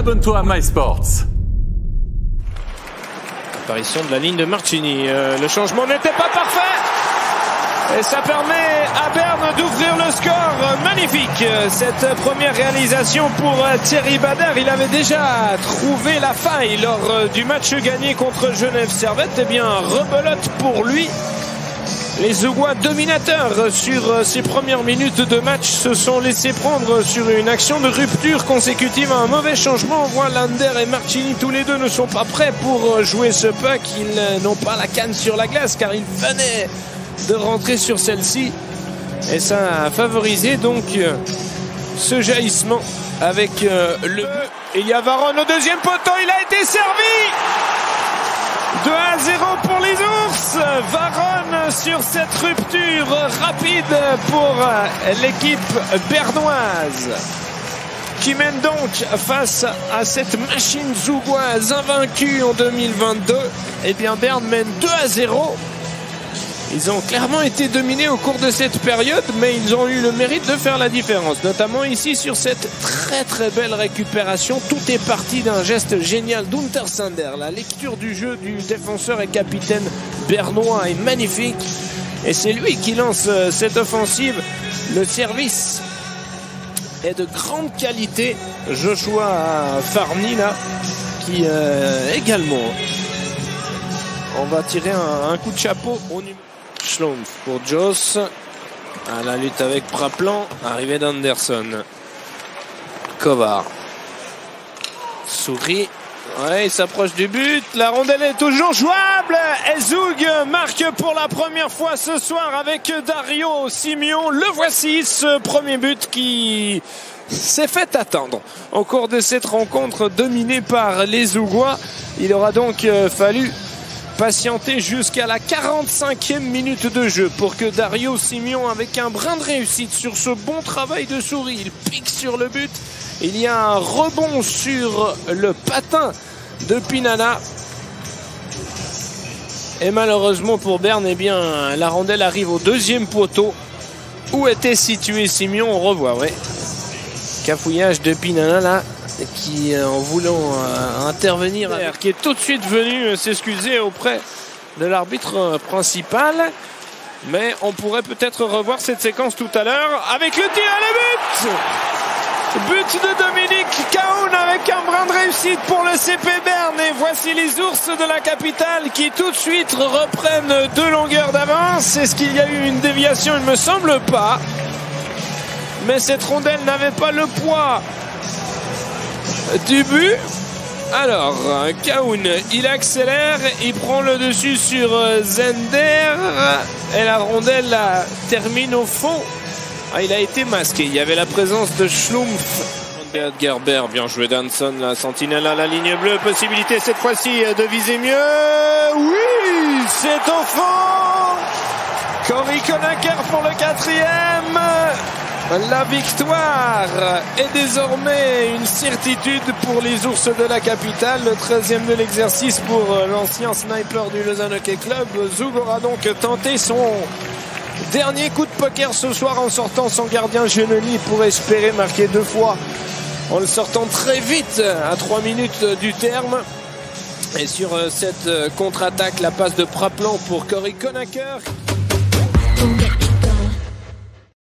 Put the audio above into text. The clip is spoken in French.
abonne-toi à MySports. Apparition de la ligne de Marcini. Le changement n'était pas parfait. Et ça permet à Berne d'ouvrir le score. Magnifique cette première réalisation pour Thierry Bader. Il avait déjà trouvé la faille lors du match gagné contre Genève Servette. Eh bien, rebelote pour lui. Les Zougois dominateurs sur ces premières minutes de match se sont laissés prendre sur une action de rupture consécutive à un mauvais changement. On voit Lander et Marcini, tous les deux ne sont pas prêts pour jouer ce puck. Ils n'ont pas la canne sur la glace car ils venaient de rentrer sur celle-ci. Et ça a favorisé donc ce jaillissement avec le... Il y a Varone au deuxième poteau, il a été servi 2-0 pour les Ours. Varone sur cette rupture rapide pour l'équipe bernoise qui mène donc face à cette machine zougoise invaincue en 2022. Et bien Berne mène 2-0. Ils ont clairement été dominés au cours de cette période, mais ils ont eu le mérite de faire la différence, notamment ici sur cette très belle récupération. Tout est parti d'un geste génial d'Untersander. La lecture du jeu du défenseur et capitaine bernois est magnifique et c'est lui qui lance cette offensive. Le service est de grande qualité. Joshua Farni là, qui également, on va tirer un coup de chapeau au numéro. Schlumpf pour Joss. À la lutte avec Praplan. Arrivée d'Anderson. Kovar. Souris. Ouais, il s'approche du but. La rondelle est toujours jouable. Et Zoug marque pour la première fois ce soir avec Dario Simeon. Le voici, ce premier but qui s'est fait attendre au cours de cette rencontre dominée par les Zougois. Il aura donc fallu patienter jusqu'à la 45e minute de jeu pour que Dario Simeon, avec un brin de réussite sur ce bon travail de souris, il pique sur le but. Il y a un rebond sur le patin de Pinana. Et malheureusement pour Berne, eh bien, la rondelle arrive au deuxième poteau où était situé Simeon. On revoit, ouais. Cafouillage de Pinana là, qui en voulant intervenir, qui est tout de suite venu s'excuser auprès de l'arbitre principal. Mais on pourrait peut-être revoir cette séquence tout à l'heure avec le tir et le but. But de Dominique Cahoun avec un brin de réussite pour le CP Berne. Et voici les Ours de la capitale qui tout de suite reprennent 2 longueurs d'avance. Est-ce qu'il y a eu une déviation? Il ne me semble pas. Mais cette rondelle n'avait pas le poids du but. Alors Cahoun, il accélère, il prend le dessus sur Zender et la rondelle termine au fond. Il a été masqué, il y avait la présence de Schlumpf. Gerber, bien joué d'Hanson, la sentinelle à la ligne bleue, possibilité cette fois-ci de viser mieux. Oui, c'est au fond. Cory Conacher pour le 4e. La victoire est désormais une certitude pour les Ours de la capitale. Le 13e de l'exercice pour l'ancien sniper du Lausanne Hockey Club. Zoug aura donc tenté son dernier coup de poker ce soir en sortant son gardien Genoni pour espérer marquer 2 fois. En le sortant très vite à 3 minutes du terme. Et sur cette contre-attaque, la passe de Praplan pour Cory Conacher.